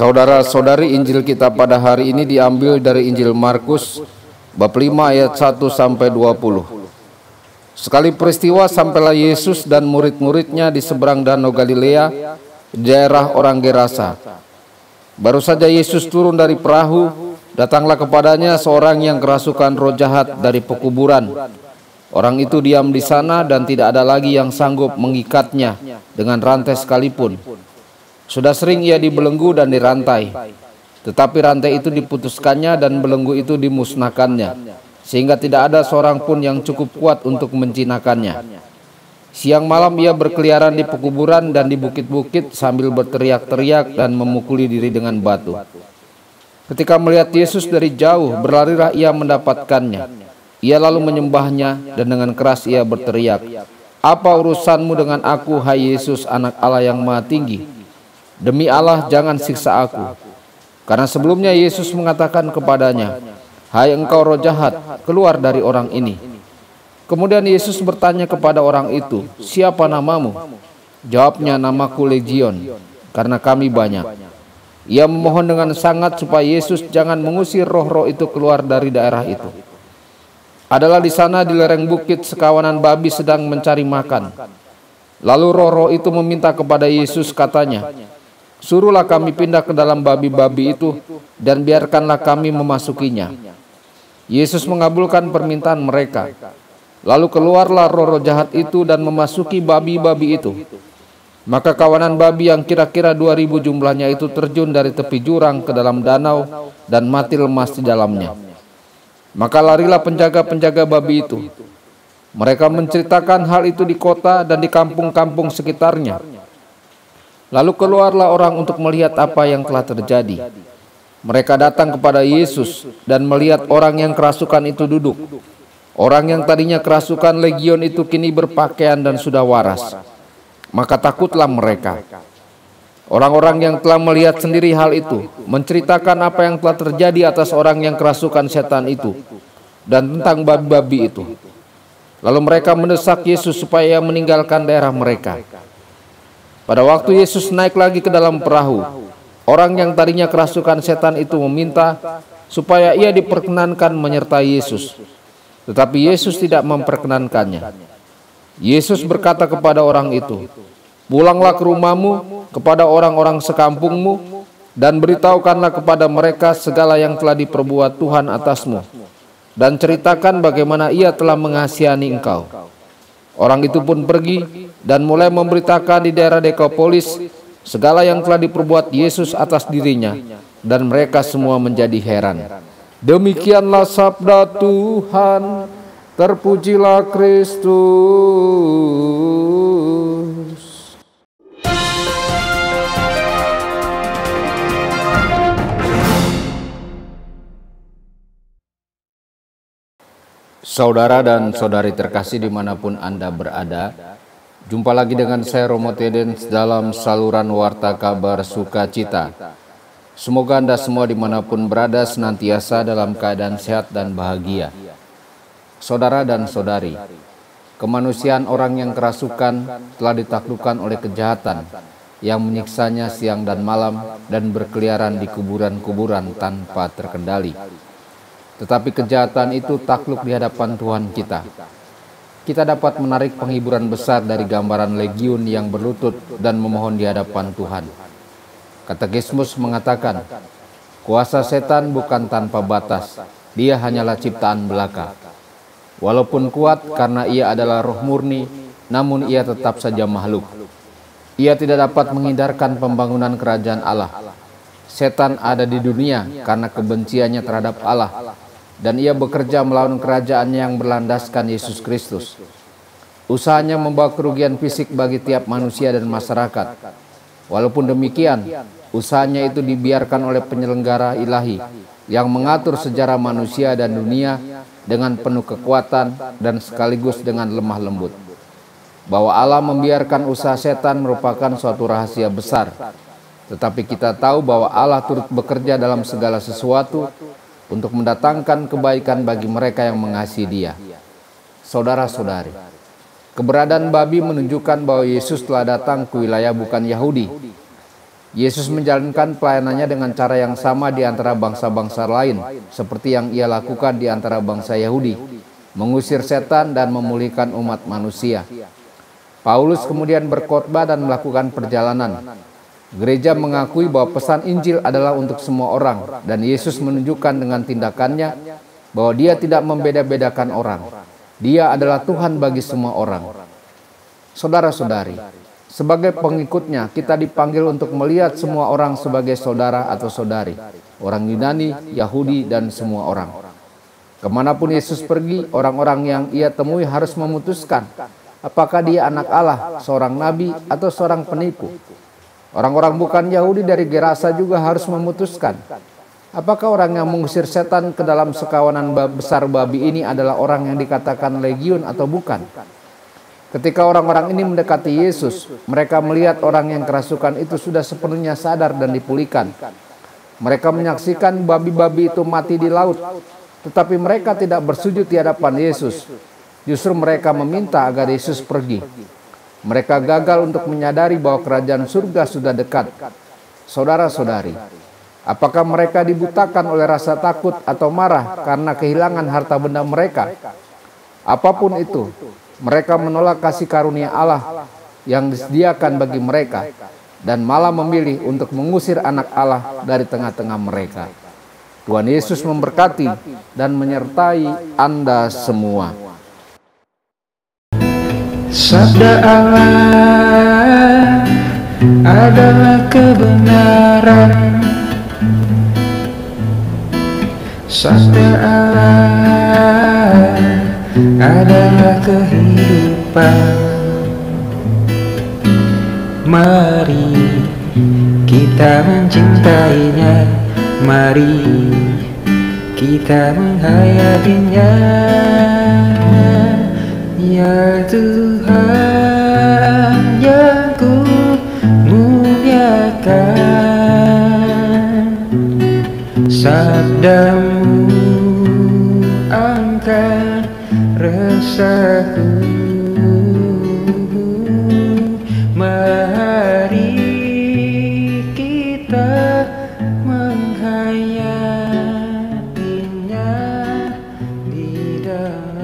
Saudara-saudari, Injil kita pada hari ini diambil dari Injil Markus bab 5 ayat 1 sampai 20. Sekali peristiwa sampailah Yesus dan murid-muridnya di seberang danau Galilea, di daerah orang Gerasa. Baru saja Yesus turun dari perahu, datanglah kepadanya seorang yang kerasukan roh jahat dari pekuburan. Orang itu diam di sana dan tidak ada lagi yang sanggup mengikatnya dengan rantai sekalipun. Sudah sering ia dibelenggu dan dirantai, tetapi rantai itu diputuskannya dan belenggu itu dimusnahkannya, sehingga tidak ada seorang pun yang cukup kuat untuk menjinakkannya. Siang malam ia berkeliaran di pekuburan dan di bukit-bukit sambil berteriak-teriak dan memukuli diri dengan batu. Ketika melihat Yesus dari jauh, berlarilah ia mendapatkannya. Ia lalu menyembahnya dan dengan keras ia berteriak, "Apa urusanmu dengan aku, hai Yesus, Anak Allah yang Maha Tinggi? Demi Allah, jangan siksa aku." Karena sebelumnya Yesus mengatakan kepadanya, "Hai engkau roh jahat, keluar dari orang ini." Kemudian Yesus bertanya kepada orang itu, "Siapa namamu?" Jawabnya, "Namaku Legion, karena kami banyak." Ia memohon dengan sangat supaya Yesus jangan mengusir roh-roh itu keluar dari daerah itu. Adalah di sana di lereng bukit sekawanan babi sedang mencari makan. Lalu roh-roh itu meminta kepada Yesus, katanya, "Suruhlah kami pindah ke dalam babi-babi itu dan biarkanlah kami memasukinya." Yesus mengabulkan permintaan mereka. Lalu keluarlah roh-roh jahat itu dan memasuki babi-babi itu. Maka kawanan babi yang kira-kira 2000 jumlahnya itu terjun dari tepi jurang ke dalam danau dan mati lemas di dalamnya. Maka larilah penjaga-penjaga babi itu. Mereka menceritakan hal itu di kota dan di kampung-kampung sekitarnya. Lalu keluarlah orang untuk melihat apa yang telah terjadi. Mereka datang kepada Yesus dan melihat orang yang kerasukan itu duduk. Orang yang tadinya kerasukan legion itu kini berpakaian dan sudah waras. Maka takutlah mereka. Orang-orang yang telah melihat sendiri hal itu menceritakan apa yang telah terjadi atas orang yang kerasukan setan itu dan tentang babi-babi itu. Lalu mereka mendesak Yesus supaya ia meninggalkan daerah mereka. Pada waktu Yesus naik lagi ke dalam perahu, orang yang tadinya kerasukan setan itu meminta supaya ia diperkenankan menyertai Yesus. Tetapi Yesus tidak memperkenankannya. Yesus berkata kepada orang itu, "Pulanglah ke rumahmu, kepada orang-orang sekampungmu, dan beritahukanlah kepada mereka segala yang telah diperbuat Tuhan atasmu, dan ceritakan bagaimana ia telah mengasihani engkau." Orang itu pun pergi dan mulai memberitakan di daerah Dekapolis segala yang telah diperbuat Yesus atas dirinya, dan mereka semua menjadi heran. Demikianlah sabda Tuhan. Terpujilah Kristus. Saudara dan saudari terkasih dimanapun Anda berada, jumpa lagi dengan saya Romo Tedens dalam saluran Warta Kabar Sukacita. Semoga Anda semua dimanapun berada senantiasa dalam keadaan sehat dan bahagia. Saudara dan saudari, kemanusiaan orang yang kerasukan telah ditaklukkan oleh kejahatan yang menyiksanya siang dan malam dan berkeliaran di kuburan-kuburan tanpa terkendali. Tetapi kejahatan itu takluk di hadapan Tuhan kita. Kita dapat menarik penghiburan besar dari gambaran legiun yang berlutut dan memohon di hadapan Tuhan. Katekismus mengatakan, kuasa setan bukan tanpa batas, dia hanyalah ciptaan belaka. Walaupun kuat karena ia adalah roh murni, namun ia tetap saja makhluk. Ia tidak dapat menghindarkan pembangunan kerajaan Allah. Setan ada di dunia karena kebenciannya terhadap Allah, dan ia bekerja melawan kerajaan yang berlandaskan Yesus Kristus. Usahanya membawa kerugian fisik bagi tiap manusia dan masyarakat. Walaupun demikian, usahanya itu dibiarkan oleh penyelenggara ilahi yang mengatur sejarah manusia dan dunia dengan penuh kekuatan dan sekaligus dengan lemah lembut. Bahwa Allah membiarkan usaha setan merupakan suatu rahasia besar. Tetapi kita tahu bahwa Allah turut bekerja dalam segala sesuatu untuk mendatangkan kebaikan bagi mereka yang mengasihi Dia. Saudara-saudari, keberadaan babi menunjukkan bahwa Yesus telah datang ke wilayah bukan Yahudi. Yesus menjalankan pelayanannya dengan cara yang sama di antara bangsa-bangsa lain, seperti yang ia lakukan di antara bangsa Yahudi, mengusir setan dan memulihkan umat manusia. Paulus kemudian berkhotbah dan melakukan perjalanan. Gereja mengakui bahwa pesan Injil adalah untuk semua orang, dan Yesus menunjukkan dengan tindakannya bahwa Dia tidak membeda-bedakan orang. Dia adalah Tuhan bagi semua orang. Saudara-saudari, sebagai pengikutnya, kita dipanggil untuk melihat semua orang sebagai saudara atau saudari, orang Yunani, Yahudi, dan semua orang. Kemanapun Yesus pergi, orang-orang yang ia temui harus memutuskan apakah dia anak Allah, seorang nabi, atau seorang penipu. Orang-orang bukan Yahudi dari Gerasa juga harus memutuskan apakah orang yang mengusir setan ke dalam sekawanan besar babi ini adalah orang yang dikatakan legiun atau bukan. Ketika orang-orang ini mendekati Yesus, mereka melihat orang yang kerasukan itu sudah sepenuhnya sadar dan dipulihkan. Mereka menyaksikan babi-babi itu mati di laut, tetapi mereka tidak bersujud di hadapan Yesus. Justru mereka meminta agar Yesus pergi. Mereka gagal untuk menyadari bahwa kerajaan surga sudah dekat. Saudara-saudari, apakah mereka dibutakan oleh rasa takut atau marah karena kehilangan harta benda mereka? Apapun itu, mereka menolak kasih karunia Allah yang disediakan bagi mereka dan malah memilih untuk mengusir anak Allah dari tengah-tengah mereka. Tuhan Yesus memberkati dan menyertai Anda semua. Sabda Allah adalah kebenaran. Sabda Allah adalah kehidupan. Mari kita mencintainya, mari kita menghayatinya. Ya Tuhan yang ku muliakan, sabdamu angkat resahku. Mari kita menghayatinya di dalam